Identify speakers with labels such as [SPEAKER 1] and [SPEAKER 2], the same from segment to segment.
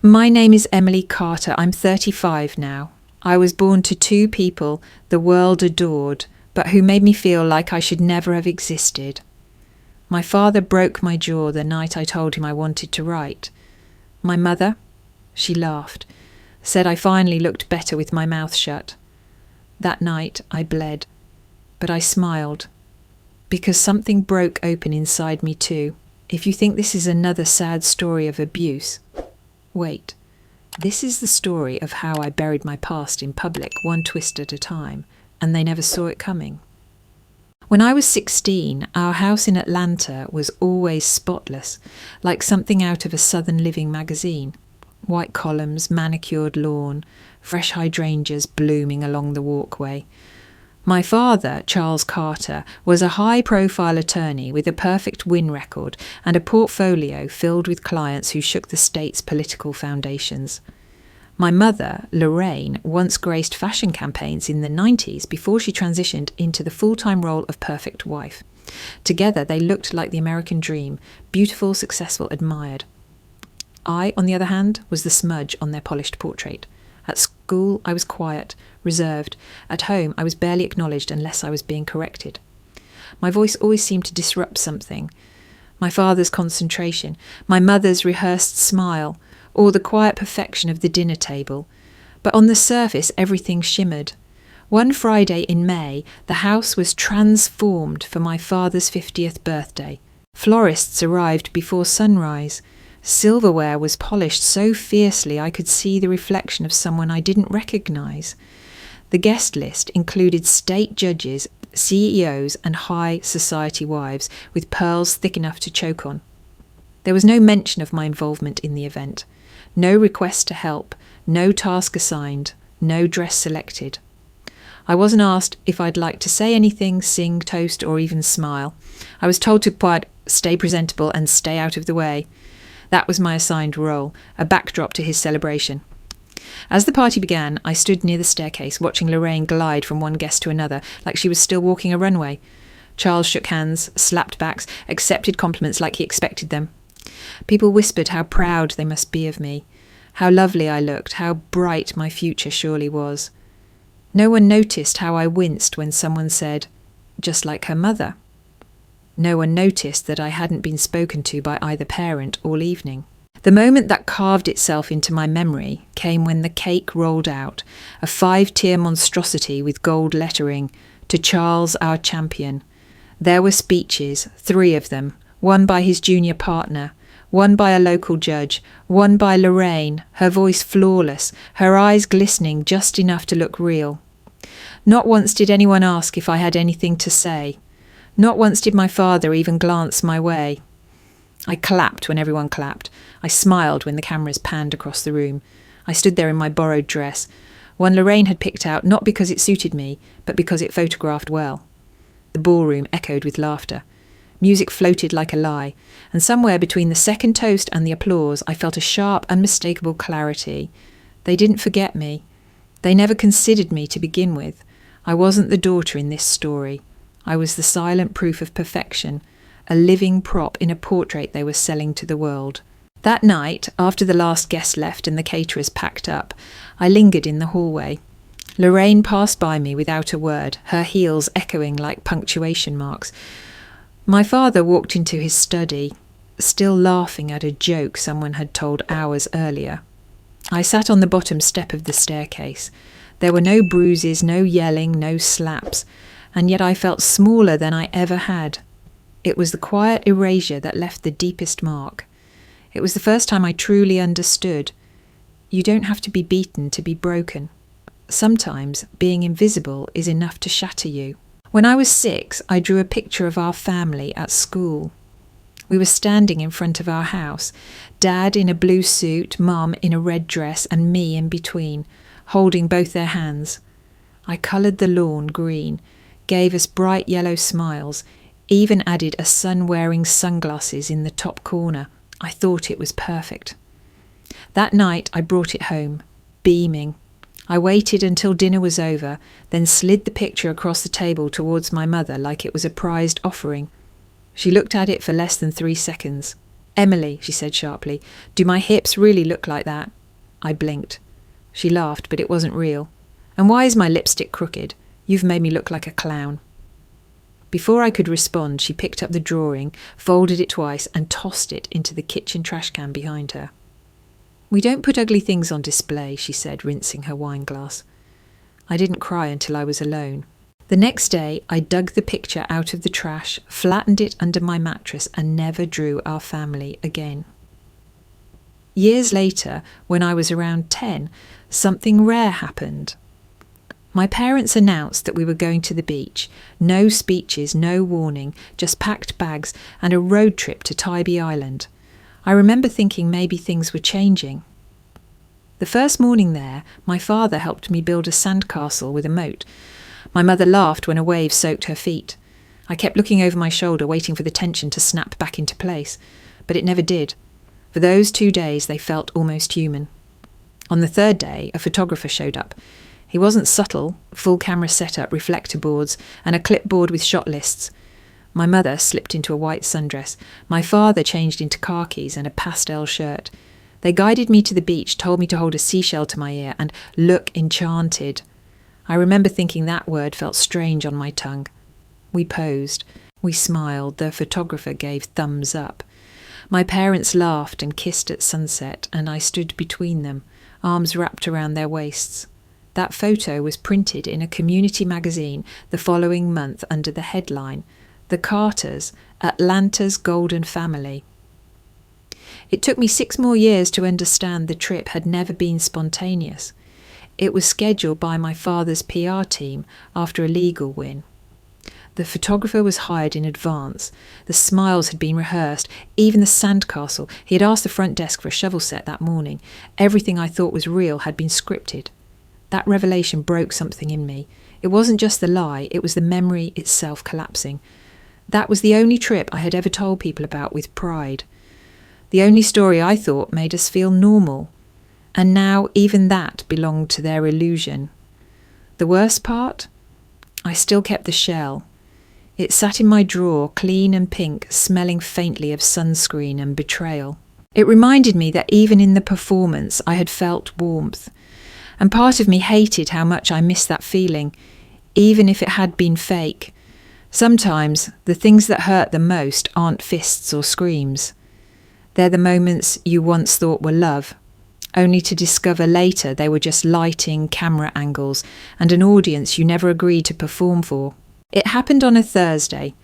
[SPEAKER 1] My name is Emily Carter. I'm 35 now. I was born to two people the world adored, but who made me feel like I should never have existed. My father broke my jaw the night I told him I wanted to write. My mother, she laughed, said I finally looked better with my mouth shut. That night I bled, but I smiled, because something broke open inside me too. If you think this is another sad story of abuse, wait. This is the story of how I buried my past in public, one twist at a time, and they never saw it coming. When I was 16, our house in Atlanta was always spotless, like something out of a Southern Living magazine. White columns, manicured lawn, fresh hydrangeas blooming along the walkway. My father, Charles Carter, was a high-profile attorney with a perfect win record and a portfolio filled with clients who shook the state's political foundations. My mother, Lorraine, once graced fashion campaigns in the 90s before she transitioned into the full-time role of perfect wife. Together, they looked like the American dream, beautiful, successful, admired. I, on the other hand, was the smudge on their polished portrait. At school, I was quiet, reserved. At home, I was barely acknowledged unless I was being corrected. My voice always seemed to disrupt something. My father's concentration, my mother's rehearsed smile, or the quiet perfection of the dinner table. But on the surface, everything shimmered. One Friday in May, the house was transformed for my father's 50th birthday. Florists arrived before sunrise. Silverware was polished so fiercely I could see the reflection of someone I didn't recognise. The guest list included state judges, CEOs and high society wives with pearls thick enough to choke on. There was no mention of my involvement in the event. No request to help, no task assigned, no dress selected. I wasn't asked if I'd like to say anything, sing, toast or even smile. I was told to stay presentable and stay out of the way. That was my assigned role, a backdrop to his celebration. As the party began, I stood near the staircase, watching Lorraine glide from one guest to another, like she was still walking a runway. Charles shook hands, slapped backs, accepted compliments like he expected them. People whispered how proud they must be of me, how lovely I looked, how bright my future surely was. No one noticed how I winced when someone said, "Just like her mother." No one noticed that I hadn't been spoken to by either parent all evening. The moment that carved itself into my memory came when the cake rolled out, a 5-tier monstrosity with gold lettering, "To Charles, our champion." There were speeches, 3 of them, one by his junior partner, one by a local judge, one by Lorraine, her voice flawless, her eyes glistening just enough to look real. Not once did anyone ask if I had anything to say. Not once did my father even glance my way. I clapped when everyone clapped. I smiled when the cameras panned across the room. I stood there in my borrowed dress, one Lorraine had picked out not because it suited me, but because it photographed well. The ballroom echoed with laughter. Music floated like a lie, and somewhere between the second toast and the applause I felt a sharp, unmistakable clarity. They didn't forget me. They never considered me to begin with. I wasn't the daughter in this story. I was the silent proof of perfection, a living prop in a portrait they were selling to the world. That night, after the last guest left and the caterers packed up, I lingered in the hallway. Lorraine passed by me without a word, her heels echoing like punctuation marks. My father walked into his study, still laughing at a joke someone had told hours earlier. I sat on the bottom step of the staircase. There were no bruises, no yelling, no slaps, and yet I felt smaller than I ever had. It was the quiet erasure that left the deepest mark. It was the first time I truly understood. You don't have to be beaten to be broken. Sometimes being invisible is enough to shatter you. When I was 6, I drew a picture of our family at school. We were standing in front of our house, Dad in a blue suit, Mum in a red dress, and me in between, holding both their hands. I coloured the lawn green, gave us bright yellow smiles, even added a son wearing sunglasses in the top corner. I thought it was perfect. That night I brought it home, beaming. I waited until dinner was over, then slid the picture across the table towards my mother like it was a prized offering. She looked at it for less than 3 seconds. "Emily," she said sharply, "do my hips really look like that?" I blinked. She laughed, but it wasn't real. "And why is my lipstick crooked? You've made me look like a clown." Before I could respond, she picked up the drawing, folded it twice, and tossed it into the kitchen trash can behind her. "We don't put ugly things on display," she said, rinsing her wine glass. I didn't cry until I was alone. The next day, I dug the picture out of the trash, flattened it under my mattress, and never drew our family again. Years later, when I was around 10, something rare happened. My parents announced that we were going to the beach. No speeches, no warning, just packed bags and a road trip to Tybee Island. I remember thinking maybe things were changing. The first morning there, my father helped me build a sandcastle with a moat. My mother laughed when a wave soaked her feet. I kept looking over my shoulder, waiting for the tension to snap back into place, but it never did. For those 2 days, they felt almost human. On the third day, a photographer showed up. He wasn't subtle, full camera setup, reflector boards, and a clipboard with shot lists. My mother slipped into a white sundress. My father changed into khakis and a pastel shirt. They guided me to the beach, told me to hold a seashell to my ear and look enchanted. I remember thinking that word felt strange on my tongue. We posed. We smiled. The photographer gave thumbs up. My parents laughed and kissed at sunset, and I stood between them, arms wrapped around their waists. That photo was printed in a community magazine the following month under the headline, "The Carters, Atlanta's Golden Family." It took me 6 more years to understand the trip had never been spontaneous. It was scheduled by my father's PR team after a legal win. The photographer was hired in advance. The smiles had been rehearsed, even the sandcastle. He had asked the front desk for a shovel set that morning. Everything I thought was real had been scripted. That revelation broke something in me. It wasn't just the lie, it was the memory itself collapsing. That was the only trip I had ever told people about with pride. The only story I thought made us feel normal. And now even that belonged to their illusion. The worst part? I still kept the shell. It sat in my drawer, clean and pink, smelling faintly of sunscreen and betrayal. It reminded me that even in the performance I had felt warmth. And part of me hated how much I missed that feeling, even if it had been fake. Sometimes the things that hurt the most aren't fists or screams. They're the moments you once thought were love, only to discover later they were just lighting, camera angles, and an audience you never agreed to perform for. It happened on a Thursday.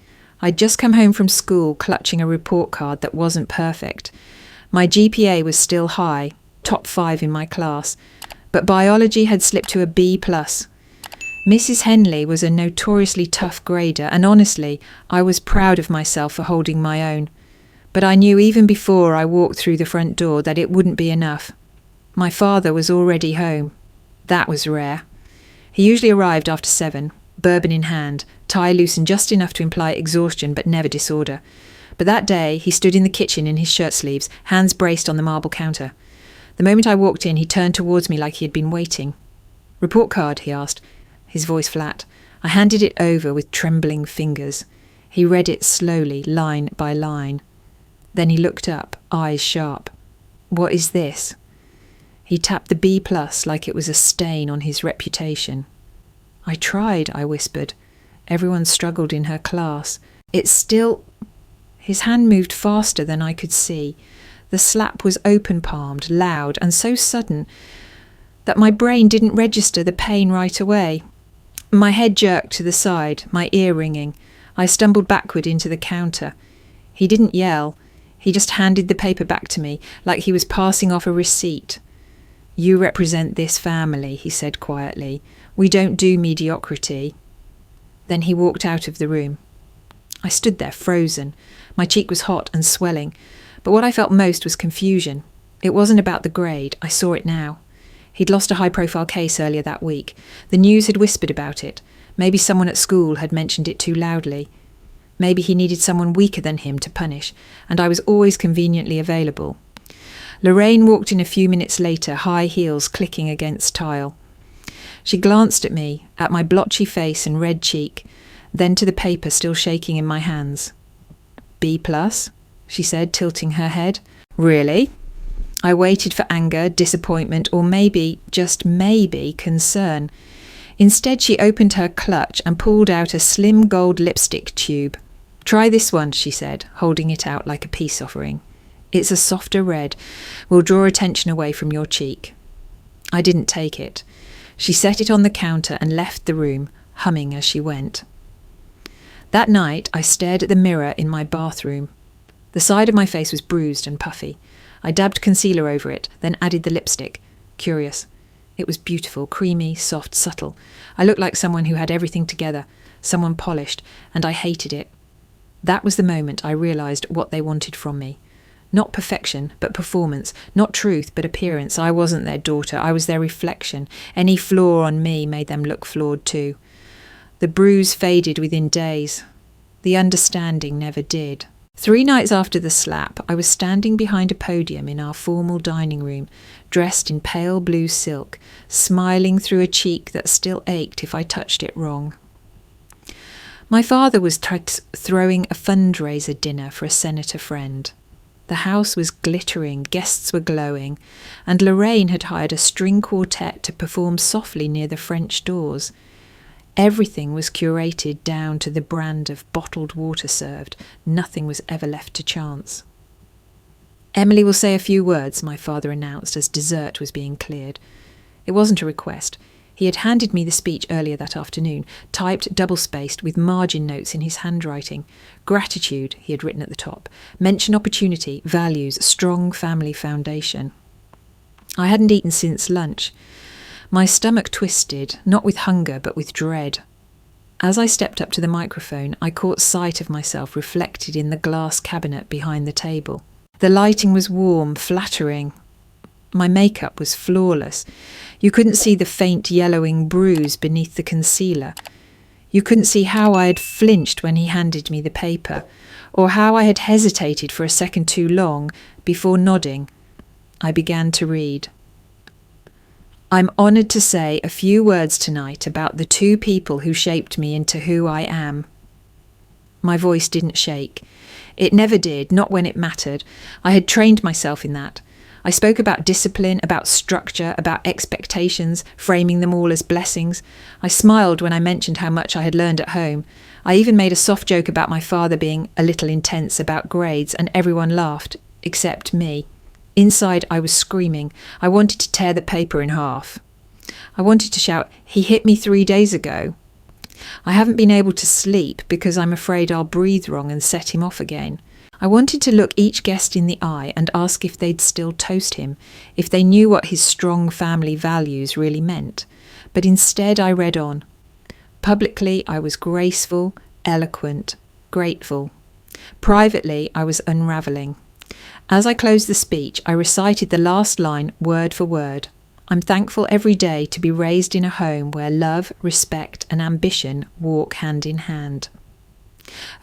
[SPEAKER 1] I'd just come home from school clutching a report card that wasn't perfect. My GPA was still high, top 5 in my class, but biology had slipped to a B+. Mrs. Henley was a notoriously tough grader, and honestly, I was proud of myself for holding my own. But I knew even before I walked through the front door that it wouldn't be enough. My father was already home. That was rare. He usually arrived after 7, bourbon in hand, tie loosened just enough to imply exhaustion but never disorder. But that day he stood in the kitchen in his shirt sleeves, hands braced on the marble counter. The moment I walked in, he turned towards me like he had been waiting. "Report card?" he asked, his voice flat. I handed it over with trembling fingers. He read it slowly, line by line. Then he looked up, eyes sharp. "What is this?" He tapped the B+ like it was a stain on his reputation. "I tried," I whispered. Everyone struggled in her class. "It's still—" His hand moved faster than I could see. The slap was open-palmed, loud, and so sudden that my brain didn't register the pain right away. My head jerked to the side, my ear ringing. I stumbled backward into the counter. He didn't yell. He just handed the paper back to me, like he was passing off a receipt. "You represent this family," he said quietly. "We don't do mediocrity." Then he walked out of the room. I stood there, frozen. My cheek was hot and swelling. But what I felt most was confusion. It wasn't about the grade. I saw it now. He'd lost a high-profile case earlier that week. The news had whispered about it. Maybe someone at school had mentioned it too loudly. Maybe he needed someone weaker than him to punish, and I was always conveniently available. Lorraine walked in a few minutes later, high heels clicking against tile. She glanced at me, at my blotchy face and red cheek, then to the paper still shaking in my hands. "B+?" she said, tilting her head. Really? I waited for anger, disappointment, or maybe, just maybe, concern. Instead, she opened her clutch and pulled out a slim gold lipstick tube. Try this one, she said, holding it out like a peace offering. It's a softer red. Will draw attention away from your cheek. I didn't take it. She set it on the counter and left the room, humming as she went. That night, I stared at the mirror in my bathroom. The side of my face was bruised and puffy. I dabbed concealer over it, then added the lipstick. Curious. It was beautiful, creamy, soft, subtle. I looked like someone who had everything together, someone polished, and I hated it. That was the moment I realised what they wanted from me. Not perfection, but performance. Not truth, but appearance. I wasn't their daughter. I was their reflection. Any flaw on me made them look flawed too. The bruise faded within days. The understanding never did. 3 nights after the slap, I was standing behind a podium in our formal dining room, dressed in pale blue silk, smiling through a cheek that still ached if I touched it wrong. My father was throwing a fundraiser dinner for a senator friend. The house was glittering, guests were glowing, and Lorraine had hired a string quartet to perform softly near the French doors. Everything was curated down to the brand of bottled water served. Nothing was ever left to chance. Emily will say a few words, my father announced as dessert was being cleared. It wasn't a request. He had handed me the speech earlier that afternoon, typed double-spaced with margin notes in his handwriting. Gratitude, he had written at the top. Mention opportunity, values, strong family foundation. I hadn't eaten since lunch. My stomach twisted, not with hunger but with dread. As I stepped up to the microphone, I caught sight of myself reflected in the glass cabinet behind the table. The lighting was warm, flattering. My makeup was flawless. You couldn't see the faint yellowing bruise beneath the concealer. You couldn't see how I had flinched when he handed me the paper, or how I had hesitated for a second too long before nodding. I began to read. I'm honoured to say a few words tonight about the 2 people who shaped me into who I am. My voice didn't shake. It never did, not when it mattered. I had trained myself in that. I spoke about discipline, about structure, about expectations, framing them all as blessings. I smiled when I mentioned how much I had learned at home. I even made a soft joke about my father being a little intense about grades, and everyone laughed, except me. Inside, I was screaming. I wanted to tear the paper in half. I wanted to shout, "He hit me 3 days ago." I haven't been able to sleep because I'm afraid I'll breathe wrong and set him off again. I wanted to look each guest in the eye and ask if they'd still toast him, if they knew what his strong family values really meant. But instead I read on. Publicly, I was graceful, eloquent, grateful. Privately, I was unravelling. As I closed the speech, I recited the last line word for word. I'm thankful every day to be raised in a home where love, respect and ambition walk hand in hand.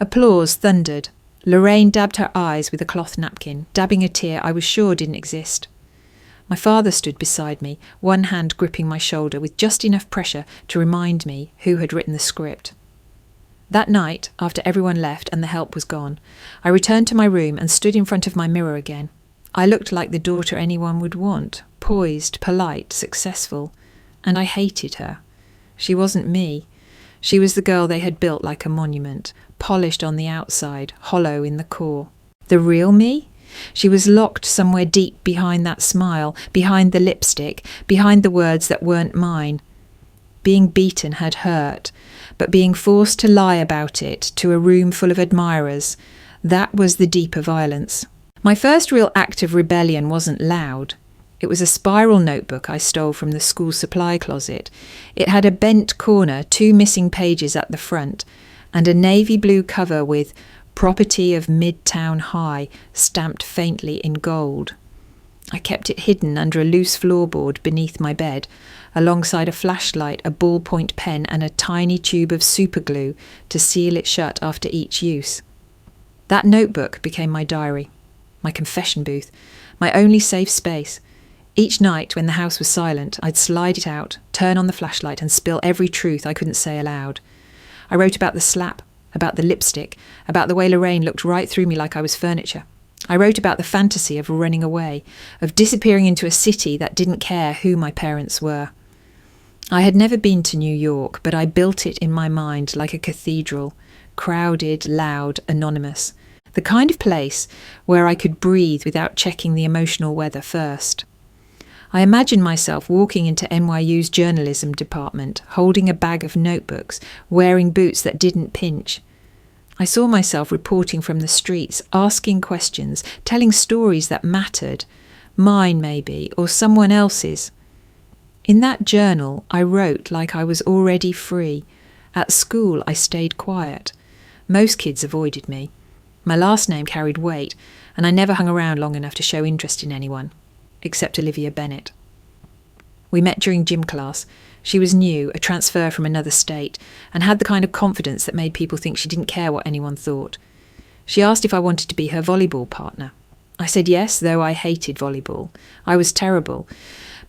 [SPEAKER 1] Applause thundered. Lorraine dabbed her eyes with a cloth napkin, dabbing a tear I was sure didn't exist. My father stood beside me, one hand gripping my shoulder with just enough pressure to remind me who had written the script. That night, after everyone left and the help was gone, I returned to my room and stood in front of my mirror again. I looked like the daughter anyone would want, poised, polite, successful, and I hated her. She wasn't me. She was the girl they had built like a monument, polished on the outside, hollow in the core. The real me? She was locked somewhere deep behind that smile, behind the lipstick, behind the words that weren't mine. Being beaten had hurt, but being forced to lie about it to a room full of admirers, that was the deeper violence. My first real act of rebellion wasn't loud. It was a spiral notebook I stole from the school supply closet. It had a bent corner, 2 missing pages at the front, and a navy blue cover with "Property of Midtown High" stamped faintly in gold. I kept it hidden under a loose floorboard beneath my bed, alongside a flashlight, a ballpoint pen and a tiny tube of superglue to seal it shut after each use. That notebook became my diary, my confession booth, my only safe space. Each night, when the house was silent, I'd slide it out, turn on the flashlight and spill every truth I couldn't say aloud. I wrote about the slap, about the lipstick, about the way Lorraine looked right through me like I was furniture, I wrote about the fantasy of running away, of disappearing into a city that didn't care who my parents were. I had never been to New York, but I built it in my mind like a cathedral, crowded, loud, anonymous. The kind of place where I could breathe without checking the emotional weather first. I imagined myself walking into NYU's journalism department, holding a bag of notebooks, wearing boots that didn't pinch. I saw myself reporting from the streets, asking questions, telling stories that mattered, mine maybe, or someone else's. In that journal, I wrote like I was already free. At school, I stayed quiet. Most kids avoided me. My last name carried weight, and I never hung around long enough to show interest in anyone, except Olivia Bennett. We met during gym class. She was new, a transfer from another state, and had the kind of confidence that made people think she didn't care what anyone thought. She asked if I wanted to be her volleyball partner. I said yes, though I hated volleyball. I was terrible.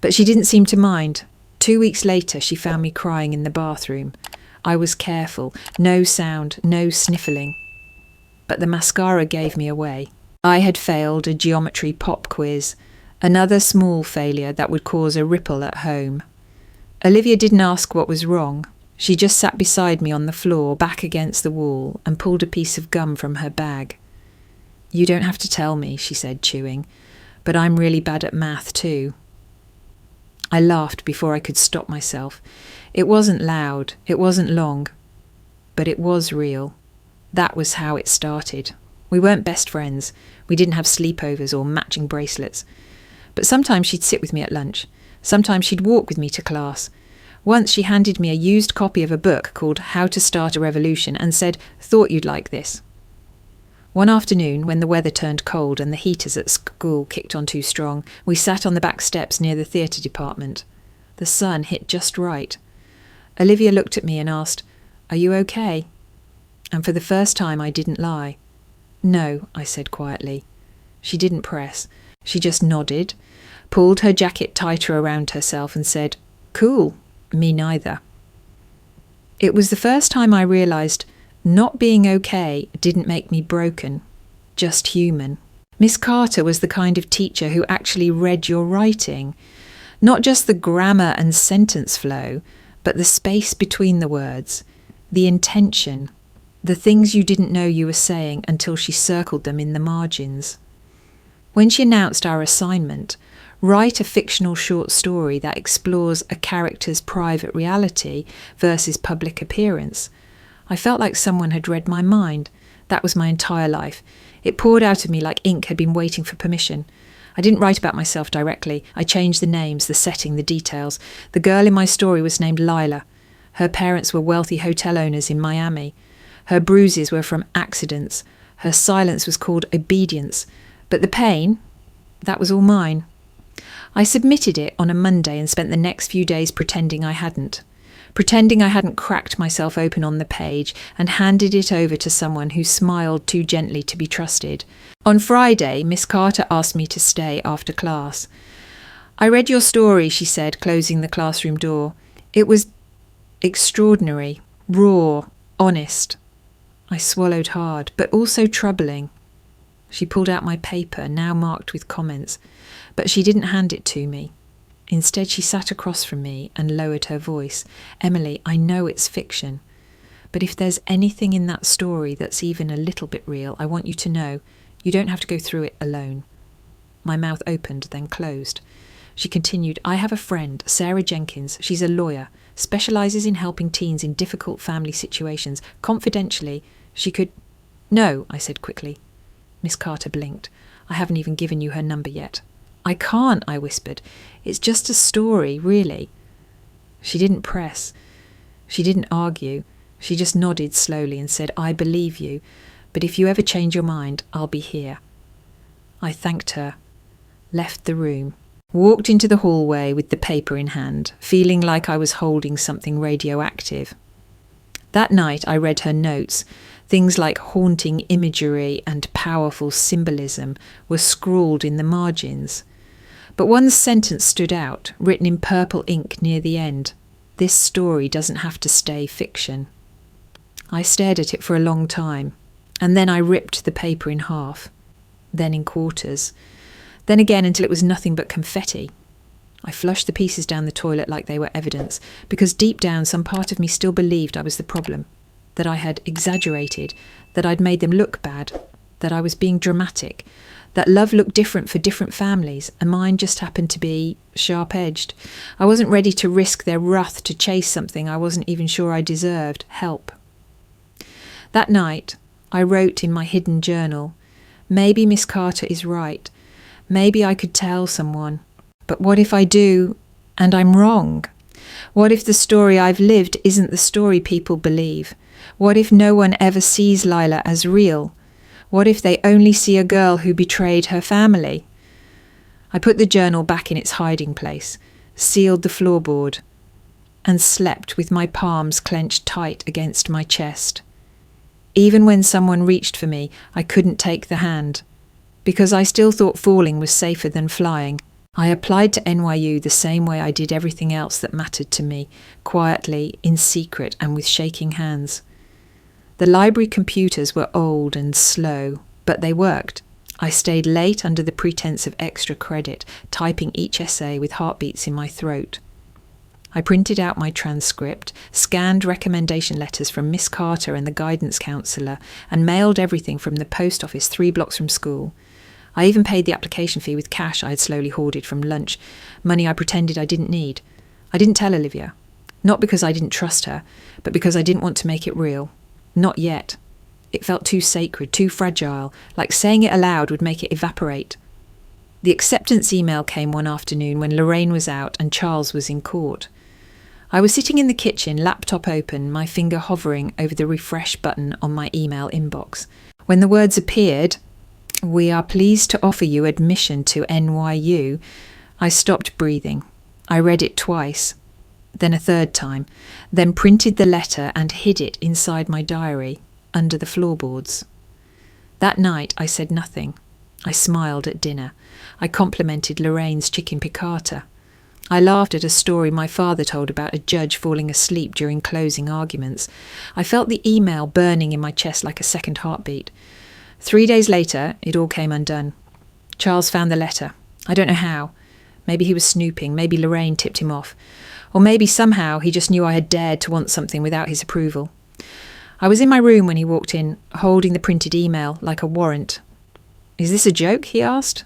[SPEAKER 1] But she didn't seem to mind. 2 weeks later, she found me crying in the bathroom. I was careful. No sound, no sniffling. But the mascara gave me away. I had failed a geometry pop quiz. Another small failure that would cause a ripple at home. Olivia didn't ask what was wrong. She just sat beside me on the floor, back against the wall, and pulled a piece of gum from her bag. "You don't have to tell me," she said, chewing, "but I'm really bad at math too." I laughed before I could stop myself. It wasn't loud, it wasn't long, but it was real. That was how it started. We weren't best friends. We didn't have sleepovers or matching bracelets. But sometimes she'd sit with me at lunch. Sometimes she'd walk with me to class. Once she handed me a used copy of a book called How to Start a Revolution and said, "Thought you'd like this." One afternoon, when the weather turned cold and the heaters at school kicked on too strong, we sat on the back steps near the theatre department. The sun hit just right. Olivia looked at me and asked, "Are you okay?" And for the first time I didn't lie. "No," I said quietly. She didn't press. She just nodded, pulled her jacket tighter around herself and said, "Cool, me neither." It was the first time I realised not being okay didn't make me broken, just human. Miss Carter was the kind of teacher who actually read your writing, not just the grammar and sentence flow, but the space between the words, the intention, the things you didn't know you were saying until she circled them in the margins. When she announced our assignment, write a fictional short story that explores a character's private reality versus public appearance, I felt like someone had read my mind. That was my entire life. It poured out of me like ink had been waiting for permission. I didn't write about myself directly. I changed the names, the setting, the details. The girl in my story was named Lila. Her parents were wealthy hotel owners in Miami. Her bruises were from accidents. Her silence was called obedience. But the pain, that was all mine. I submitted it on a Monday and spent the next few days pretending I hadn't cracked myself open on the page and handed it over to someone who smiled too gently to be trusted. On Friday, Miss Carter asked me to stay after class. "I read your story," she said, closing the classroom door. "It was extraordinary, raw, honest." I swallowed hard, but also troubling. She pulled out my paper, now marked with comments, but she didn't hand it to me. Instead, she sat across from me and lowered her voice. "Emily, I know it's fiction, but if there's anything in that story that's even a little bit real, I want you to know you don't have to go through it alone." My mouth opened, then closed. She continued, "I have a friend, Sarah Jenkins. She's a lawyer, specialises in helping teens in difficult family situations. Confidentially, she could—" "No," I said quickly. Miss Carter blinked. "I haven't even given you her number yet." "I can't," I whispered. "It's just a story, really." She didn't press. She didn't argue. She just nodded slowly and said, "I believe you, but if you ever change your mind, I'll be here." I thanked her, left the room, walked into the hallway with the paper in hand, feeling like I was holding something radioactive. That night I read her notes. Things like haunting imagery and powerful symbolism were scrawled in the margins. But one sentence stood out, written in purple ink near the end. "This story doesn't have to stay fiction." I stared at it for a long time, and then I ripped the paper in half. then in quarters, then again until it was nothing but confetti. I flushed the pieces down the toilet like they were evidence, because deep down some part of me still believed I was the problem, that I had exaggerated, that I'd made them look bad, that I was being dramatic, that love looked different for different families, and mine just happened to be sharp-edged. I wasn't ready to risk their wrath to chase something I wasn't even sure I deserved, help. That night, I wrote in my hidden journal, maybe Miss Carter is right. Maybe I could tell someone. But what if I do, and I'm wrong? What if the story I've lived isn't the story people believe? What if no one ever sees Lila as real? What if they only see a girl who betrayed her family? I put the journal back in its hiding place, sealed the floorboard, and slept with my palms clenched tight against my chest. Even when someone reached for me, I couldn't take the hand. Because I still thought falling was safer than flying, I applied to NYU the same way I did everything else that mattered to me, quietly, in secret, and with shaking hands. The library computers were old and slow, but they worked. I stayed late under the pretense of extra credit, typing each essay with heartbeats in my throat. I printed out my transcript, scanned recommendation letters from Miss Carter and the guidance counsellor, and mailed everything from the post office 3 blocks from school. I even paid the application fee with cash I had slowly hoarded from lunch, money I pretended I didn't need. I didn't tell Olivia. Not because I didn't trust her, but because I didn't want to make it real. Not yet. It felt too sacred, too fragile, like saying it aloud would make it evaporate. The acceptance email came one afternoon when Lorraine was out and Charles was in court. I was sitting in the kitchen, laptop open, my finger hovering over the refresh button on my email inbox. When the words appeared, "We are pleased to offer you admission to NYU," I stopped breathing. I read it twice, then a third time, then printed the letter and hid it inside my diary, under the floorboards. That night I said nothing. I smiled at dinner. I complimented Lorraine's chicken piccata. I laughed at a story my father told about a judge falling asleep during closing arguments. I felt the email burning in my chest like a second heartbeat. 3 days later, it all came undone. Charles found the letter. I don't know how. Maybe he was snooping. Maybe Lorraine tipped him off. Or maybe somehow he just knew I had dared to want something without his approval. I was in my room when he walked in, holding the printed email like a warrant. "Is this a joke?" he asked.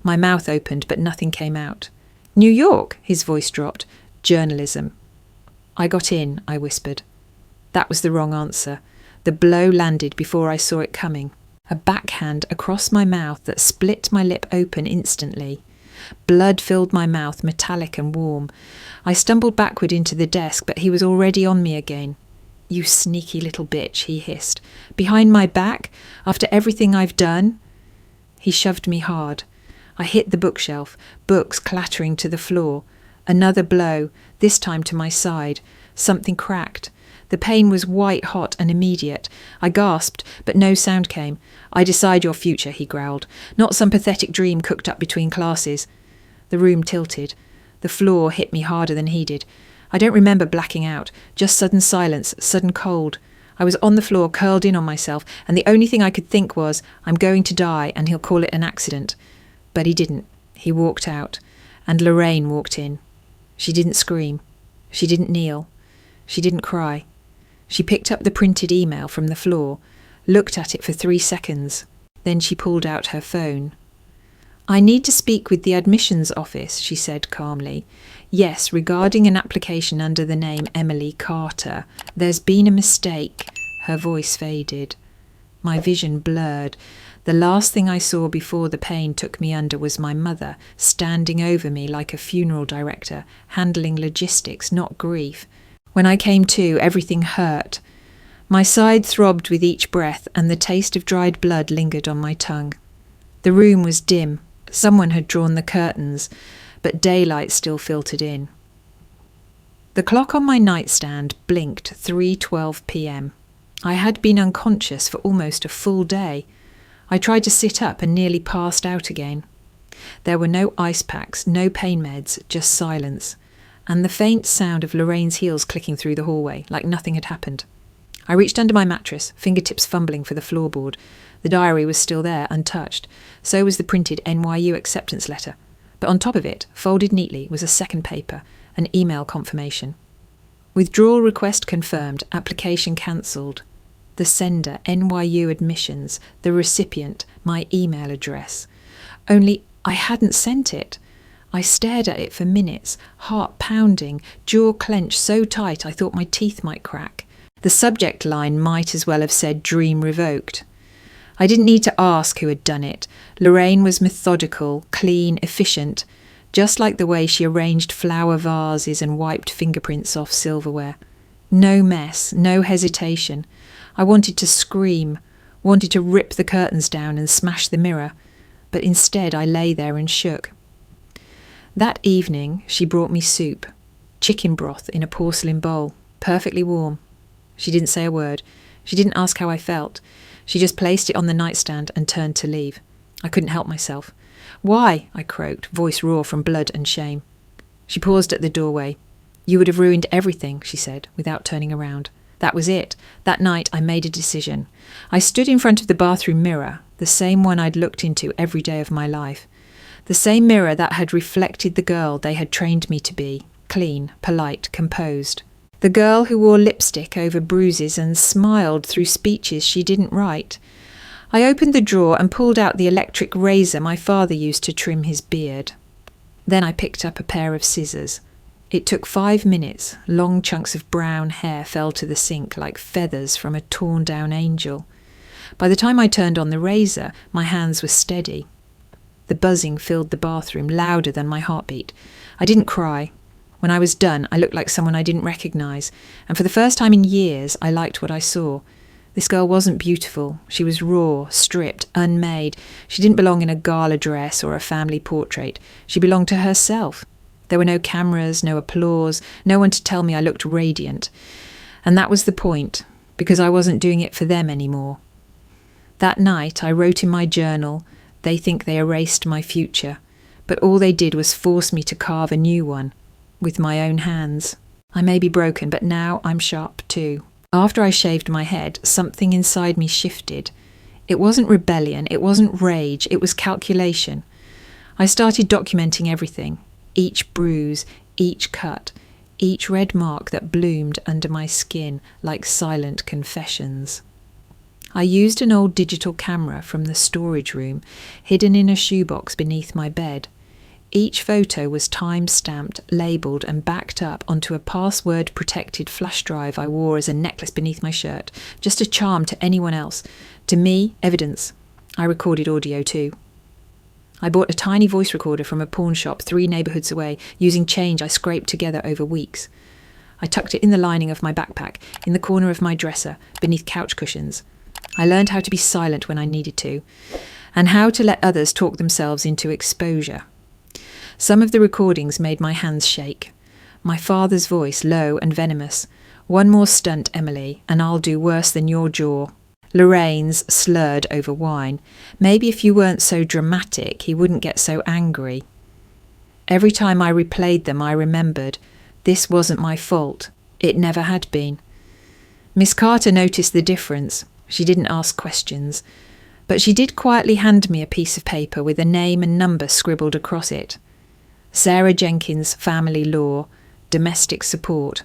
[SPEAKER 1] My mouth opened, but nothing came out. "New York," his voice dropped. "Journalism." "I got in," I whispered. That was the wrong answer. The blow landed before I saw it coming. A backhand across my mouth that split my lip open instantly. Blood filled my mouth, metallic and warm. I stumbled backward into the desk, but he was already on me again. "You sneaky little bitch," he hissed. "Behind my back? After everything I've done?" He shoved me hard. I hit the bookshelf, books clattering to the floor. Another blow, this time to my side. Something cracked. The pain was white-hot and immediate. I gasped, but no sound came. "I decide your future," he growled. "Not some pathetic dream cooked up between classes." The room tilted. The floor hit me harder than he did. I don't remember blacking out, just sudden silence, sudden cold. I was on the floor, curled in on myself, and the only thing I could think was, I'm going to die and he'll call it an accident. But he didn't. He walked out, and Lorraine walked in. She didn't scream. She didn't kneel. She didn't cry. She picked up the printed email from the floor, looked at it for 3 seconds. Then she pulled out her phone. "I need to speak with the admissions office," she said calmly. "Yes, regarding an application under the name Emily Carter. There's been a mistake." Her voice faded. My vision blurred. The last thing I saw before the pain took me under was my mother, standing over me like a funeral director, handling logistics, not grief. When I came to, everything hurt. My side throbbed with each breath, and the taste of dried blood lingered on my tongue. The room was dim. Someone had drawn the curtains, but daylight still filtered in. The clock on my nightstand blinked 3:12 p.m. I had been unconscious for almost a full day. I tried to sit up and nearly passed out again. There were no ice packs, no pain meds, just silence, and the faint sound of Lorraine's heels clicking through the hallway, like nothing had happened. I reached under my mattress, fingertips fumbling for the floorboard. The diary was still there, untouched. So was the printed NYU acceptance letter. But on top of it, folded neatly, was a second paper, an email confirmation. Withdrawal request confirmed, application cancelled. The sender, NYU admissions. The recipient, my email address. Only I hadn't sent it. I stared at it for minutes, heart pounding, jaw clenched so tight I thought my teeth might crack. The subject line might as well have said dream revoked. I didn't need to ask who had done it. Lorraine was methodical, clean, efficient, just like the way she arranged flower vases and wiped fingerprints off silverware. No mess, no hesitation. I wanted to scream, wanted to rip the curtains down and smash the mirror, but instead I lay there and shook. That evening she brought me soup, chicken broth in a porcelain bowl, perfectly warm. She didn't say a word. She didn't ask how I felt. She just placed it on the nightstand and turned to leave. I couldn't help myself. "Why?" I croaked, voice raw from blood and shame. She paused at the doorway. "You would have ruined everything," she said, without turning around. That was it. That night I made a decision. I stood in front of the bathroom mirror, the same one I'd looked into every day of my life. The same mirror that had reflected the girl they had trained me to be, clean, polite, composed. The girl who wore lipstick over bruises and smiled through speeches she didn't write. I opened the drawer and pulled out the electric razor my father used to trim his beard. Then I picked up a pair of scissors. It took 5 minutes. Long chunks of brown hair fell to the sink like feathers from a torn-down angel. By the time I turned on the razor, my hands were steady. The buzzing filled the bathroom, louder than my heartbeat. I didn't cry. When I was done, I looked like someone I didn't recognise, and for the first time in years, I liked what I saw. This girl wasn't beautiful. She was raw, stripped, unmade. She didn't belong in a gala dress or a family portrait. She belonged to herself. There were no cameras, no applause, no one to tell me I looked radiant. And that was the point, because I wasn't doing it for them anymore. That night, I wrote in my journal, "They think they erased my future, but all they did was force me to carve a new one, with my own hands. I may be broken, but now I'm sharp too." After I shaved my head, something inside me shifted. It wasn't rebellion, it wasn't rage, it was calculation. I started documenting everything, each bruise, each cut, each red mark that bloomed under my skin like silent confessions. I used an old digital camera from the storage room, hidden in a shoebox beneath my bed. Each photo was time-stamped, labelled and backed up onto a password-protected flash drive I wore as a necklace beneath my shirt, just a charm to anyone else. To me, evidence. I recorded audio too. I bought a tiny voice recorder from a pawn shop 3 neighbourhoods away, using change I scraped together over weeks. I tucked it in the lining of my backpack, in the corner of my dresser, beneath couch cushions. I learned how to be silent when I needed to, and how to let others talk themselves into exposure. Some of the recordings made my hands shake. My father's voice, low and venomous. "One more stunt, Emily, and I'll do worse than your jaw." Lorraine's, slurred over wine. "Maybe if you weren't so dramatic, he wouldn't get so angry." Every time I replayed them, I remembered, this wasn't my fault. It never had been. Miss Carter noticed the difference. She didn't ask questions. But she did quietly hand me a piece of paper with a name and number scribbled across it. Sarah Jenkins, Family Law, Domestic Support.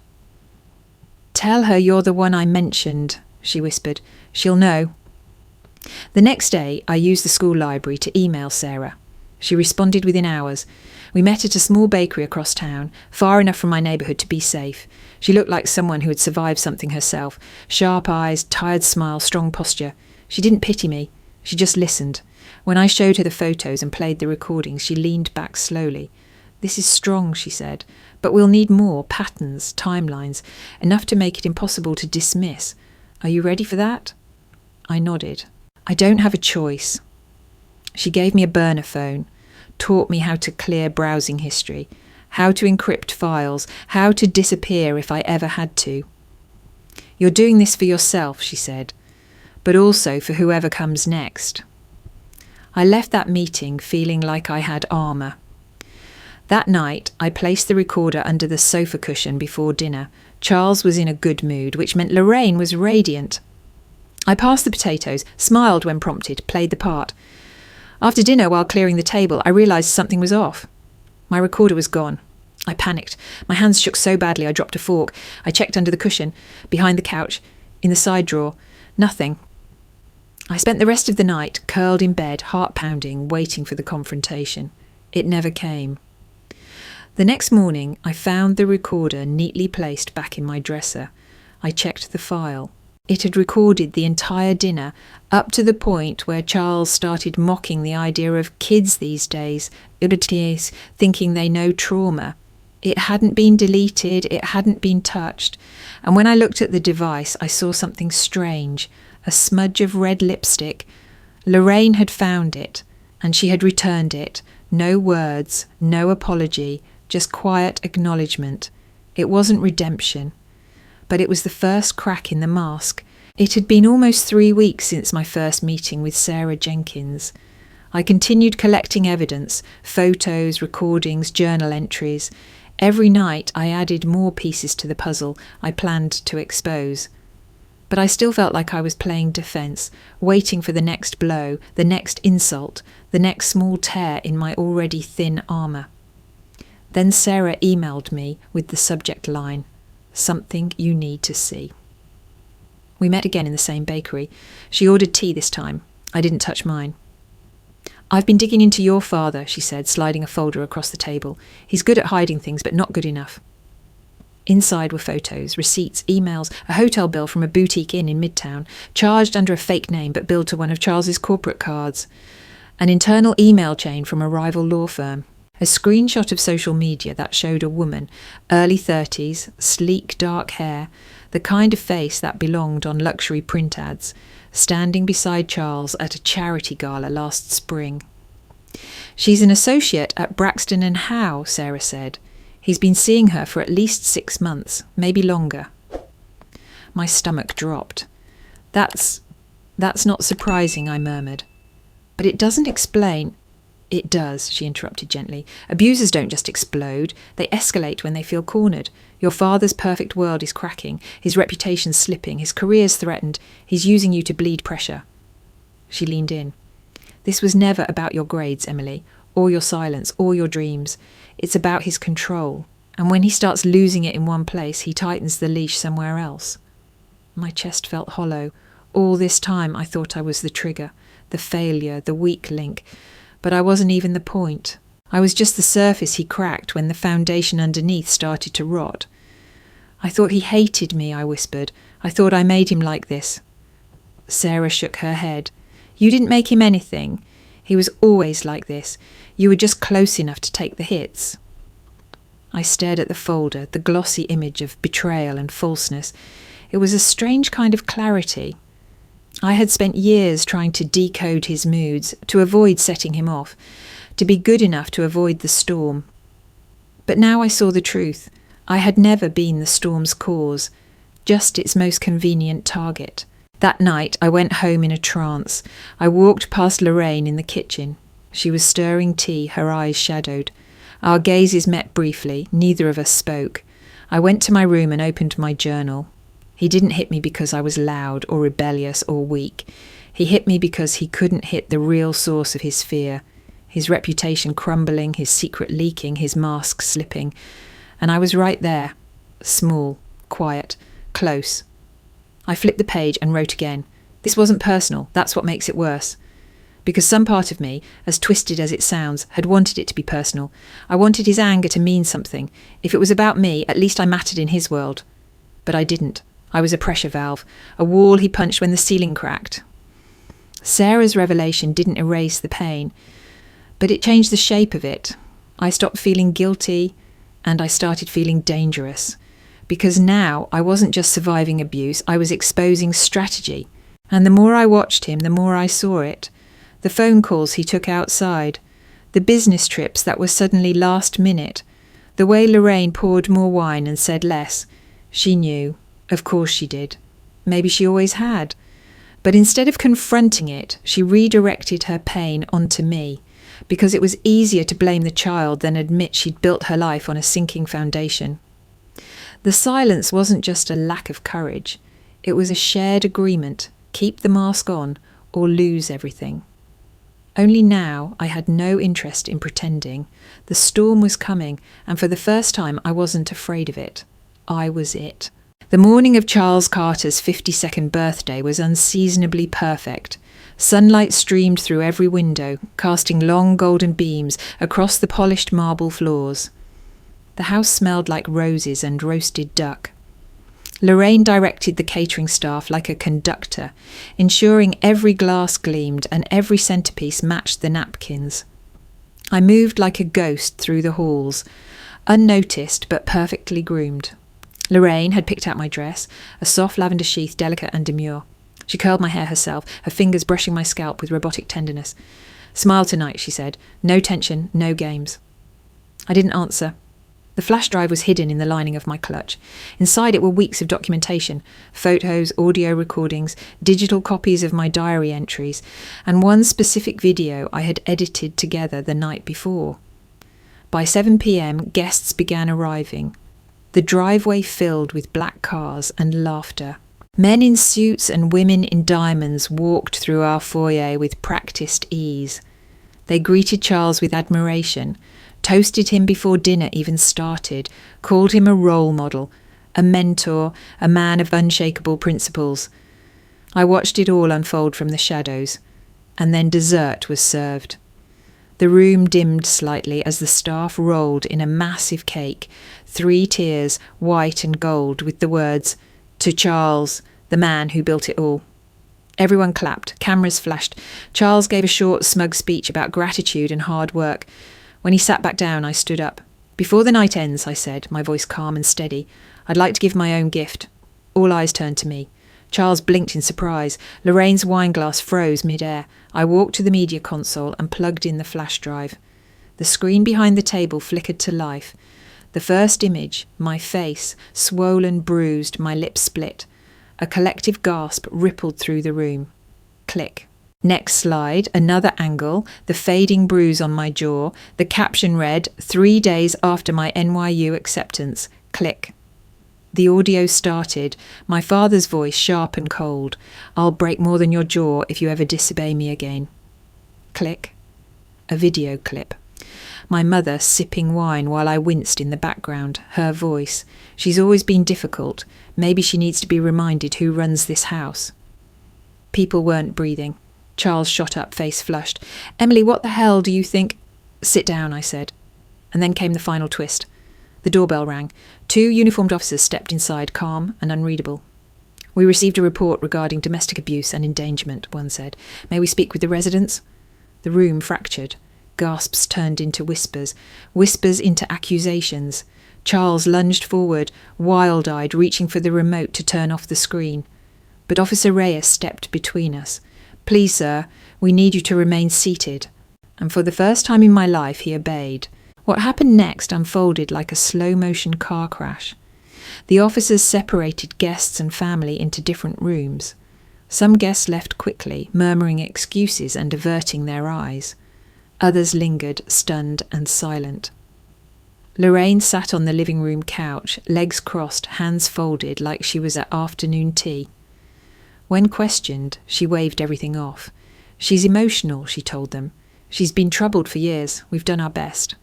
[SPEAKER 1] "Tell her you're the one I mentioned," she whispered. "She'll know." The next day, I used the school library to email Sarah. She responded within hours. We met at a small bakery across town, far enough from my neighbourhood to be safe. She looked like someone who had survived something herself. Sharp eyes, tired smile, strong posture. She didn't pity me. She just listened. When I showed her the photos and played the recordings, she leaned back slowly. "This is strong," she said, "but we'll need more patterns, timelines, enough to make it impossible to dismiss. Are you ready for that?" I nodded. "I don't have a choice." She gave me a burner phone, taught me how to clear browsing history, how to encrypt files, how to disappear if I ever had to. "You're doing this for yourself," she said, "but also for whoever comes next." I left that meeting feeling like I had armour. That night, I placed the recorder under the sofa cushion before dinner. Charles was in a good mood, which meant Lorraine was radiant. I passed the potatoes, smiled when prompted, played the part. After dinner, while clearing the table, I realised something was off. My recorder was gone. I panicked. My hands shook so badly I dropped a fork. I checked under the cushion, behind the couch, in the side drawer. Nothing. I spent the rest of the night curled in bed, heart pounding, waiting for the confrontation. It never came. The next morning, I found the recorder neatly placed back in my dresser. I checked the file. It had recorded the entire dinner, up to the point where Charles started mocking the idea of kids these days, idiots, thinking they know trauma. It hadn't been deleted, it hadn't been touched. And when I looked at the device, I saw something strange, a smudge of red lipstick. Lorraine had found it, and she had returned it. No words, no apology, just quiet acknowledgement. It wasn't redemption, but it was the first crack in the mask. It had been almost 3 weeks since my first meeting with Sarah Jenkins. I continued collecting evidence, photos, recordings, journal entries. Every night I added more pieces to the puzzle I planned to expose. But I still felt like I was playing defence, waiting for the next blow, the next insult, the next small tear in my already thin armour. Then Sarah emailed me with the subject line, "Something you need to see." We met again in the same bakery. She ordered tea this time. I didn't touch mine. "I've been digging into your father," she said, sliding a folder across the table. "He's good at hiding things, but not good enough." Inside were photos, receipts, emails, a hotel bill from a boutique inn in Midtown, charged under a fake name but billed to one of Charles's corporate cards, an internal email chain from a rival law firm, a screenshot of social media that showed a woman, early 30s, sleek dark hair, the kind of face that belonged on luxury print ads, standing beside Charles at a charity gala last spring. "She's an associate at Braxton and Howe," Sarah said. "He's been seeing her for at least 6 months, maybe longer." My stomach dropped. That's not surprising," I murmured. "But it doesn't explain—" "It does," she interrupted gently. "Abusers don't just explode. They escalate when they feel cornered. Your father's perfect world is cracking. His reputation's slipping. His career's threatened. He's using you to bleed pressure." She leaned in. "This was never about your grades, Emily, or your silence, or your dreams. It's about his control. And when he starts losing it in one place, he tightens the leash somewhere else." My chest felt hollow. All this time I thought I was the trigger, the failure, the weak link. But I wasn't even the point. I was just the surface he cracked when the foundation underneath started to rot. "I thought he hated me," I whispered. "I thought I made him like this." Sarah shook her head. "You didn't make him anything. He was always like this. You were just close enough to take the hits." I stared at the folder, the glossy image of betrayal and falseness. It was a strange kind of clarity. I had spent years trying to decode his moods, to avoid setting him off, to be good enough to avoid the storm. But now I saw the truth. I had never been the storm's cause, just its most convenient target. That night I went home in a trance. I walked past Lorraine in the kitchen. She was stirring tea, her eyes shadowed. Our gazes met briefly, neither of us spoke. I went to my room and opened my journal. He didn't hit me because I was loud or rebellious or weak. He hit me because he couldn't hit the real source of his fear. His reputation crumbling, his secret leaking, his mask slipping. And I was right there. Small, quiet, close. I flipped the page and wrote again. This wasn't personal, that's what makes it worse. Because some part of me, as twisted as it sounds, had wanted it to be personal. I wanted his anger to mean something. If it was about me, at least I mattered in his world. But I didn't. I was a pressure valve, a wall he punched when the ceiling cracked. Sarah's revelation didn't erase the pain, but it changed the shape of it. I stopped feeling guilty, and I started feeling dangerous. Because now I wasn't just surviving abuse, I was exposing strategy. And the more I watched him, the more I saw it. The phone calls he took outside, the business trips that were suddenly last minute, the way Lorraine poured more wine and said less. She knew. Of course she did. Maybe she always had. But instead of confronting it, she redirected her pain onto me. because it was easier to blame the child than admit she'd built her life on a sinking foundation. The silence wasn't just a lack of courage. It was a shared agreement: keep the mask on or lose everything. Only now I had no interest in pretending. The storm was coming, and for the first time I wasn't afraid of it. I was it. The morning of Charles Carter's 52nd birthday was unseasonably perfect. Sunlight streamed through every window, casting long golden beams across the polished marble floors. The house smelled like roses and roasted duck. Lorraine directed the catering staff like a conductor, ensuring every glass gleamed and every centrepiece matched the napkins. I moved like a ghost through the halls, unnoticed but perfectly groomed. Lorraine had picked out my dress, a soft lavender sheath, delicate and demure. She curled my hair herself, her fingers brushing my scalp with robotic tenderness. "Smile tonight," she said. "No tension, no games." I didn't answer. The flash drive was hidden in the lining of my clutch. Inside it were weeks of documentation: photos, audio recordings, digital copies of my diary entries, and one specific video I had edited together the night before. By 7 p.m, guests began arriving. The driveway filled with black cars and laughter. Men in suits and women in diamonds walked through our foyer with practiced ease. They greeted Charles with admiration, toasted him before dinner even started, called him a role model, a mentor, a man of unshakable principles. I watched it all unfold from the shadows, and then dessert was served. The room dimmed slightly as the staff rolled in a massive cake, 3 tiers, white and gold, with the words, "To Charles, the man who built it all." Everyone clapped, cameras flashed. Charles gave a short, smug speech about gratitude and hard work. When he sat back down, I stood up. "Before the night ends," I said, my voice calm and steady, "I'd like to give my own gift." All eyes turned to me. Charles blinked in surprise. Lorraine's wine glass froze mid-air. I walked to the media console and plugged in the flash drive. The screen behind the table flickered to life. The first image, my face, swollen, bruised, my lips split. A collective gasp rippled through the room. Click. Next slide, another angle, the fading bruise on my jaw. The caption read, 3 days after my NYU acceptance. Click. The audio started, my father's voice sharp and cold. "I'll break more than your jaw if you ever disobey me again." Click. A video clip. My mother sipping wine while I winced in the background, her voice. "She's always been difficult. Maybe she needs to be reminded who runs this house." People weren't breathing. Charles shot up, face flushed. "Emily, what the hell do you think—" "Sit down," I said. And then came the final twist. The doorbell rang. 2 uniformed officers stepped inside, calm and unreadable. "We received a report regarding domestic abuse and endangerment," one said. "May we speak with the residents?" The room fractured. Gasps turned into whispers, whispers into accusations. Charles lunged forward, wild-eyed, reaching for the remote to turn off the screen. But Officer Reyes stepped between us. "Please, sir, we need you to remain seated." And for the first time in my life, he obeyed. What happened next unfolded like a slow-motion car crash. The officers separated guests and family into different rooms. Some guests left quickly, murmuring excuses and averting their eyes. Others lingered, stunned and silent. Lorraine sat on the living room couch, legs crossed, hands folded, like she was at afternoon tea. When questioned, she waved everything off. "She's emotional," she told them. "She's been troubled for years. We've done our best."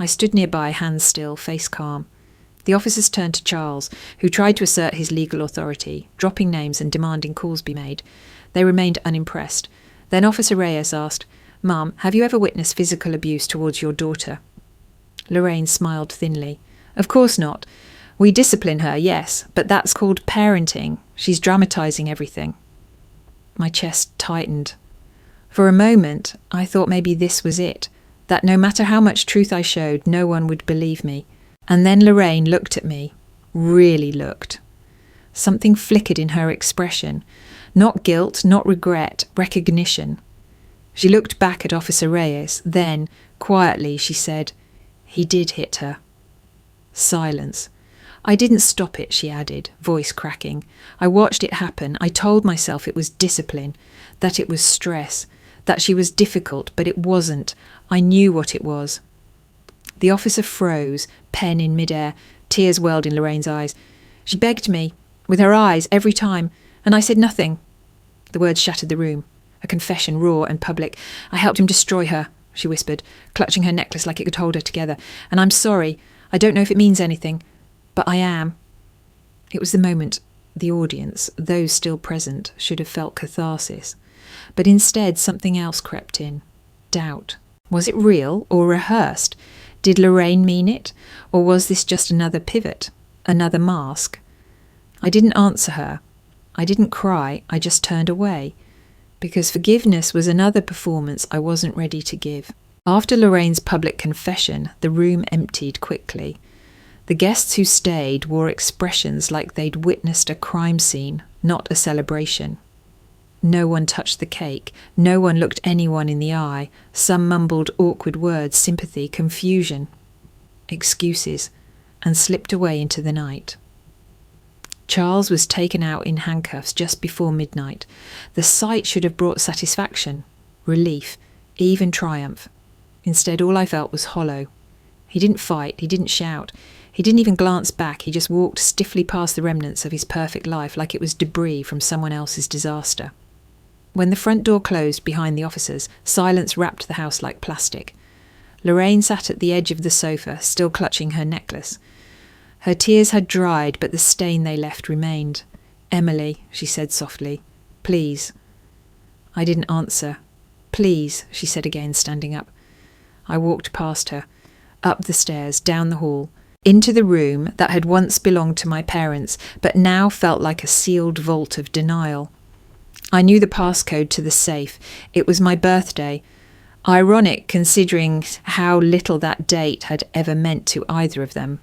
[SPEAKER 1] I stood nearby, hands still, face calm. The officers turned to Charles, who tried to assert his legal authority, dropping names and demanding calls be made. They remained unimpressed. Then Officer Reyes asked, "Mum, have you ever witnessed physical abuse towards your daughter?" Lorraine smiled thinly. "Of course not. We discipline her, yes, but that's called parenting. She's dramatising everything." My chest tightened. For a moment, I thought maybe this was it, that no matter how much truth I showed, no one would believe me. And then Lorraine looked at me, really looked. Something flickered in her expression. Not guilt, not regret, recognition. She looked back at Officer Reyes, then, quietly, she said, "He did hit her." Silence. "I didn't stop it," she added, voice cracking. "I watched it happen. I told myself it was discipline, that it was stress, that she was difficult, but it wasn't. I knew what it was. The officer froze, pen in midair, tears welled in Lorraine's eyes. She begged me, with her eyes, every time, and I said nothing. The words shattered the room. A confession, raw and public. I helped him destroy her, she whispered, clutching her necklace like it could hold her together. And I'm sorry. I don't know if it means anything, but I am. It was the moment the audience, those still present, should have felt catharsis. But instead something else crept in. Doubt. Was it real or rehearsed? Did Lorraine mean it? Or was this just another pivot? Another mask? I didn't answer her. I didn't cry. I just turned away. Because forgiveness was another performance I wasn't ready to give. After Lorraine's public confession, the room emptied quickly. The guests who stayed wore expressions like they'd witnessed a crime scene, not a celebration. No one touched the cake. No one looked anyone in the eye. Some mumbled awkward words, sympathy, confusion, excuses, and slipped away into the night. Charles was taken out in handcuffs just before midnight. The sight should have brought satisfaction, relief, even triumph. Instead, all I felt was hollow. He didn't fight, he didn't shout, he didn't even glance back. He just walked stiffly past the remnants of his perfect life like it was debris from someone else's disaster. When the front door closed behind the officers, silence wrapped the house like plastic. Lorraine sat at the edge of the sofa, still clutching her necklace. Her tears had dried, but the stain they left remained. "Emily," she said softly, "please." I didn't answer. "Please," she said again, standing up. I walked past her, up the stairs, down the hall, into the room that had once belonged to my parents, but now felt like a sealed vault of denial. I knew the passcode to the safe. It was my birthday. Ironic, considering how little that date had ever meant to either of them.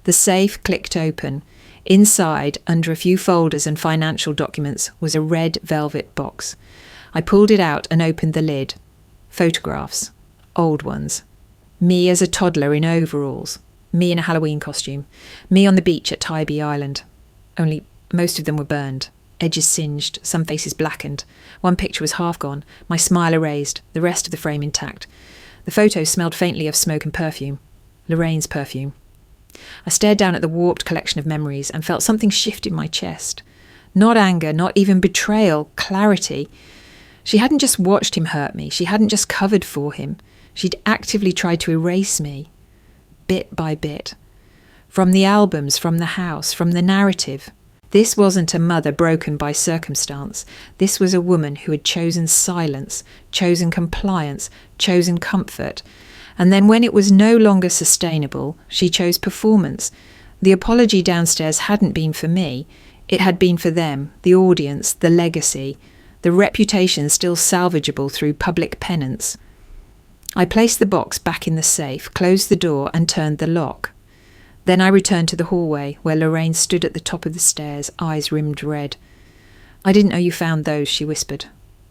[SPEAKER 1] The safe clicked open. Inside, under a few folders and financial documents, was a red velvet box. I pulled it out and opened the lid. Photographs. Old ones. Me as a toddler in overalls. Me in a Halloween costume. Me on the beach at Tybee Island. Only most of them were burned. Edges singed, some faces blackened. One picture was half gone, my smile erased, the rest of the frame intact. The photos smelled faintly of smoke and perfume. Lorraine's perfume. I stared down at the warped collection of memories and felt something shift in my chest. Not anger, not even betrayal, clarity. She hadn't just watched him hurt me. She hadn't just covered for him. She'd actively tried to erase me. Bit by bit. From the albums, from the house, from the narrative. This wasn't a mother broken by circumstance. This was a woman who had chosen silence, chosen compliance, chosen comfort. And then when it was no longer sustainable, she chose performance. The apology downstairs hadn't been for me. It had been for them, the audience, the legacy, the reputation still salvageable through public penance. I placed the box back in the safe, closed the door and turned the lock. Then I returned to the hallway, where Lorraine stood at the top of the stairs, eyes rimmed red. "I didn't know you found those," she whispered.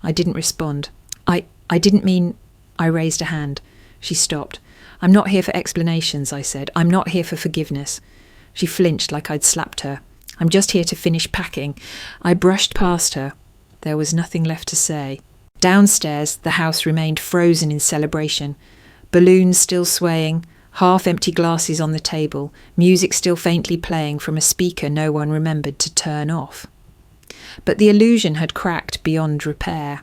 [SPEAKER 1] I didn't respond. I didn't mean... I raised a hand. She stopped. "I'm not here for explanations," I said. "I'm not here for forgiveness." She flinched like I'd slapped her. "I'm just here to finish packing." I brushed past her. There was nothing left to say. Downstairs, the house remained frozen in celebration. Balloons still swaying, half-empty glasses on the table, music still faintly playing from a speaker no one remembered to turn off. But the illusion had cracked beyond repair.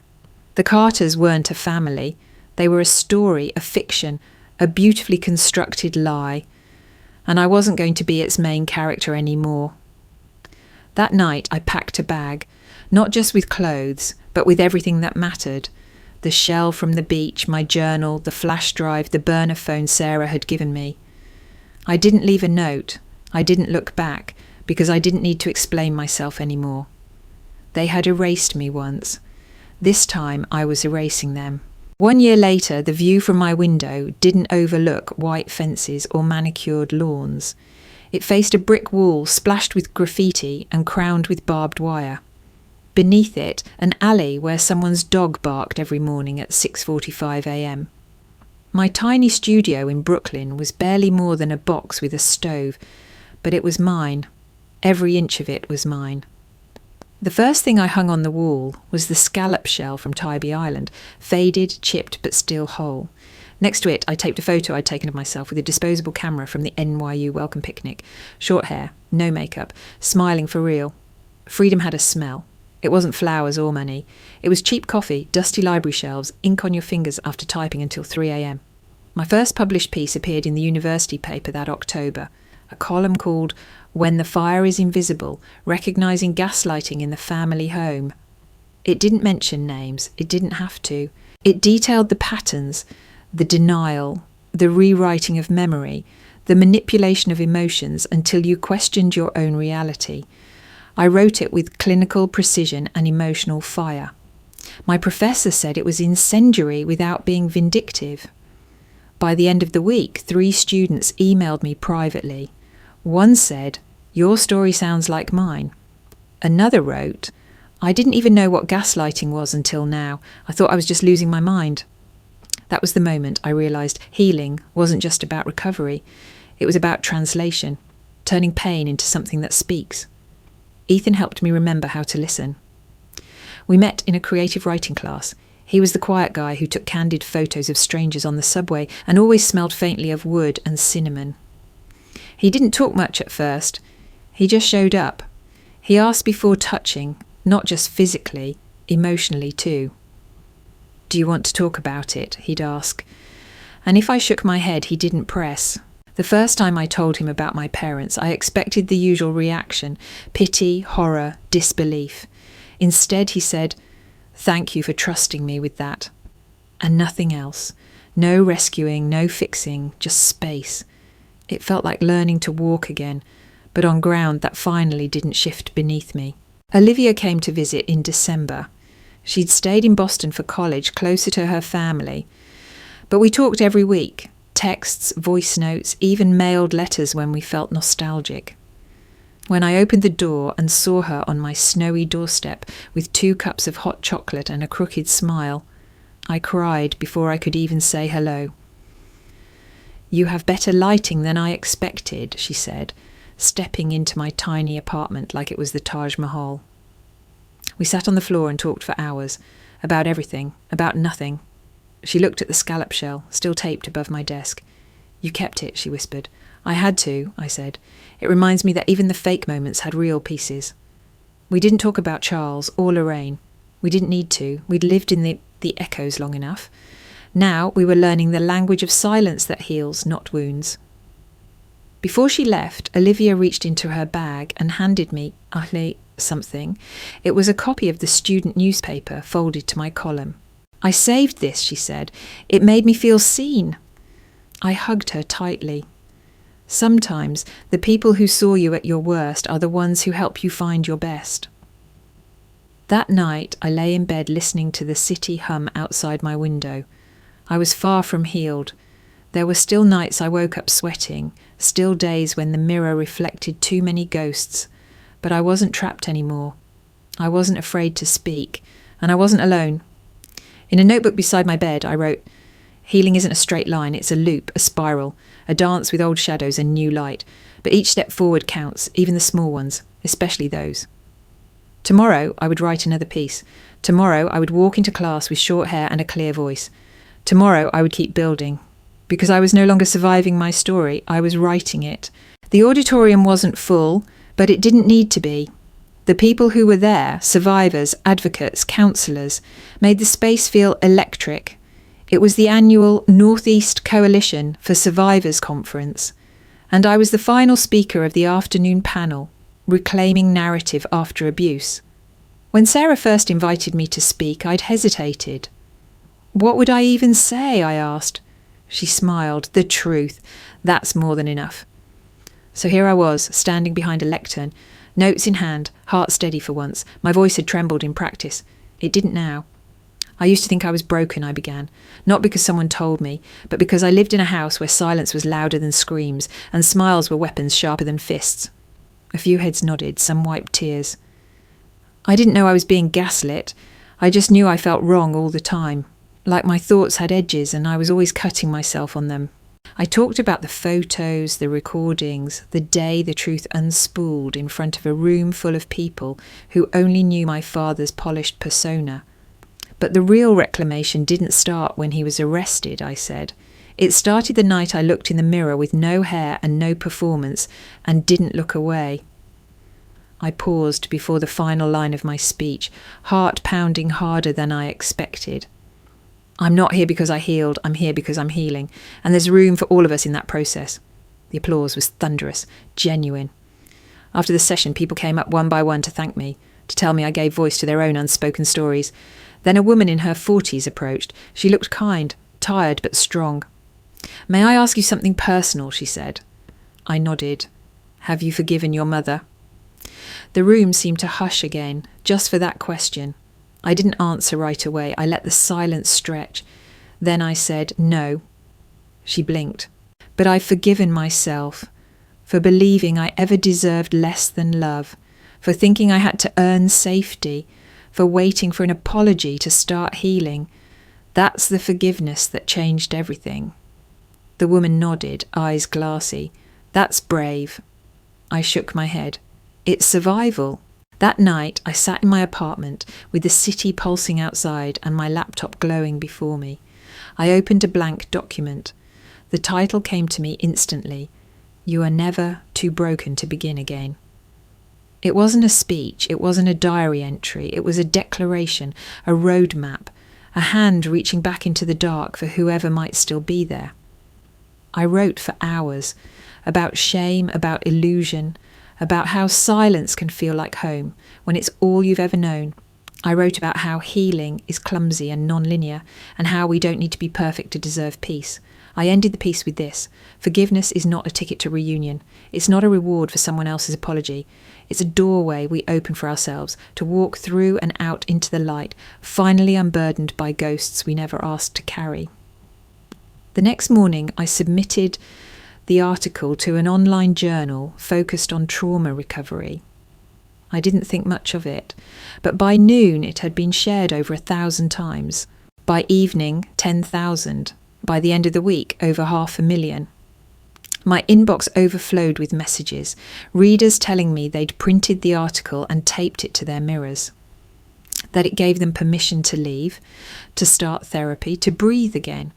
[SPEAKER 1] The Carters weren't a family. They were a story, a fiction, a beautifully constructed lie. And I wasn't going to be its main character anymore. That night I packed a bag, not just with clothes, but with everything that mattered. The shell from the beach, my journal, the flash drive, the burner phone Sarah had given me. I didn't leave a note. I didn't look back, because I didn't need to explain myself anymore. They had erased me once. This time I was erasing them. 1 year later, the view from my window didn't overlook white fences or manicured lawns. It faced a brick wall splashed with graffiti and crowned with barbed wire. Beneath it, an alley where someone's dog barked every morning at 6:45 a.m. My tiny studio in Brooklyn was barely more than a box with a stove, but it was mine. Every inch of it was mine. The first thing I hung on the wall was the scallop shell from Tybee Island, faded, chipped, but still whole. Next to it, I taped a photo I'd taken of myself with a disposable camera from the NYU welcome picnic. Short hair, no makeup, smiling for real. Freedom had a smell. It wasn't flowers or money. It was cheap coffee, dusty library shelves, ink on your fingers after typing until 3 a.m. My first published piece appeared in the university paper that October, a column called When the Fire is Invisible, Recognising Gaslighting in the Family Home. It didn't mention names. It didn't have to. It detailed the patterns, the denial, the rewriting of memory, the manipulation of emotions until you questioned your own reality. I wrote it with clinical precision and emotional fire. My professor said it was incendiary without being vindictive. By the end of the week, 3 students emailed me privately. One said, "Your story sounds like mine." Another wrote, "I didn't even know what gaslighting was until now. I thought I was just losing my mind." That was the moment I realised healing wasn't just about recovery. It was about translation, turning pain into something that speaks. Ethan helped me remember how to listen. We met in a creative writing class. He was the quiet guy who took candid photos of strangers on the subway and always smelled faintly of wood and cinnamon. He didn't talk much at first. He just showed up. He asked before touching, not just physically, emotionally too. "Do you want to talk about it?" he'd ask. And if I shook my head, he didn't press. The first time I told him about my parents, I expected the usual reaction: pity, horror, disbelief. Instead, he said, "Thank you for trusting me with that." And nothing else. No rescuing, no fixing, just space. It felt like learning to walk again, but on ground that finally didn't shift beneath me. Olivia came to visit in December. She'd stayed in Boston for college, closer to her family. But we talked every week. Texts, voice notes, even mailed letters when we felt nostalgic. When I opened the door and saw her on my snowy doorstep with 2 cups of hot chocolate and a crooked smile, I cried before I could even say hello. "You have better lighting than I expected," she said, stepping into my tiny apartment like it was the Taj Mahal. We sat on the floor and talked for hours, about everything, about nothing. She looked at the scallop shell, still taped above my desk. "You kept it," she whispered. "I had to," I said. "It reminds me that even the fake moments had real pieces." We didn't talk about Charles or Lorraine. We didn't need to. We'd lived in the echoes long enough. Now we were learning the language of silence that heals, not wounds. Before she left, Olivia reached into her bag and handed me something. It was a copy of the student newspaper folded to my column. "I saved this," she said. "It made me feel seen." I hugged her tightly. Sometimes the people who saw you at your worst are the ones who help you find your best. That night I lay in bed listening to the city hum outside my window. I was far from healed. There were still nights I woke up sweating, still days when the mirror reflected too many ghosts. But I wasn't trapped anymore. I wasn't afraid to speak, and I wasn't alone. In a notebook beside my bed, I wrote, "Healing isn't a straight line, it's a loop, a spiral, a dance with old shadows and new light. But each step forward counts, even the small ones, especially those." Tomorrow, I would write another piece. Tomorrow, I would walk into class with short hair and a clear voice. Tomorrow, I would keep building. Because I was no longer surviving my story, I was writing it. The auditorium wasn't full, but it didn't need to be. The people who were there, survivors, advocates, counsellors, made the space feel electric. It was the annual Northeast Coalition for Survivors Conference, and I was the final speaker of the afternoon panel, Reclaiming Narrative After Abuse. When Sarah first invited me to speak, I'd hesitated. "What would I even say?" I asked. She smiled. "The truth. That's more than enough." So here I was, standing behind a lectern, notes in hand, heart steady for once. My voice had trembled in practice. It didn't now. "I used to think I was broken," I began. "Not because someone told me, but because I lived in a house where silence was louder than screams, and smiles were weapons sharper than fists." A few heads nodded, some wiped tears. I didn't know I was being gaslit. I just knew I felt wrong all the time, like my thoughts had edges and I was always cutting myself on them. I talked about the photos, the recordings, the day the truth unspooled in front of a room full of people who only knew my father's polished persona. But the real reclamation didn't start when he was arrested, I said. It started the night I looked in the mirror with no hair and no performance and didn't look away. I paused before the final line of my speech, heart pounding harder than I expected. I'm not here because I healed, I'm here because I'm healing, and there's room for all of us in that process. The applause was thunderous, genuine. After the session, people came up one by one to thank me, to tell me I gave voice to their own unspoken stories. Then a woman in her 40s approached. She looked kind, tired but strong. "May I ask you something personal?" she said. I nodded. "Have you forgiven your mother?" The room seemed to hush again, just for that question. I didn't answer right away. I let the silence stretch. Then I said, "No." She blinked. "But I've forgiven myself for believing I ever deserved less than love, for thinking I had to earn safety, for waiting for an apology to start healing. That's the forgiveness that changed everything." The woman nodded, eyes glassy. "That's brave." I shook my head. "It's survival." That night I sat in my apartment with the city pulsing outside and my laptop glowing before me. I opened a blank document. The title came to me instantly. "You are never too broken to begin again." It wasn't a speech, it wasn't a diary entry, it was a declaration, a roadmap, a hand reaching back into the dark for whoever might still be there. I wrote for hours, about shame, about illusion, about how silence can feel like home when it's all you've ever known. I wrote about how healing is clumsy and non-linear, and how we don't need to be perfect to deserve peace. I ended the piece with this: forgiveness is not a ticket to reunion. It's not a reward for someone else's apology. It's a doorway we open for ourselves to walk through and out into the light, finally unburdened by ghosts we never asked to carry. The next morning I submitted the article to an online journal focused on trauma recovery. I didn't think much of it, but by noon it had been shared over 1,000 times. By evening, 10,000. By the end of the week, over 500,000. My inbox overflowed with messages, readers telling me they'd printed the article and taped it to their mirrors, that it gave them permission to leave, to start therapy, to breathe again.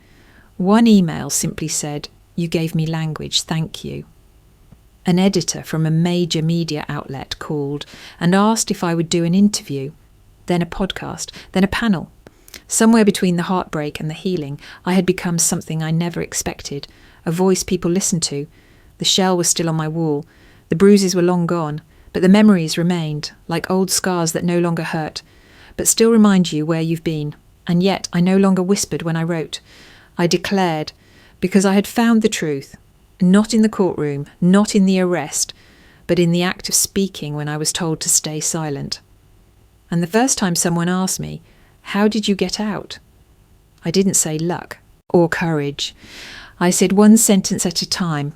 [SPEAKER 1] One email simply said, "You gave me language, thank you." An editor from a major media outlet called and asked if I would do an interview, then a podcast, then a panel. Somewhere between the heartbreak and the healing, I had become something I never expected, a voice people listened to. The shell was still on my wall, the bruises were long gone, but the memories remained, like old scars that no longer hurt, but still remind you where you've been. And yet I no longer whispered when I wrote. I declared, because I had found the truth, not in the courtroom, not in the arrest, but in the act of speaking when I was told to stay silent. And the first time someone asked me, "How did you get out?" I didn't say luck or courage. I said one sentence at a time,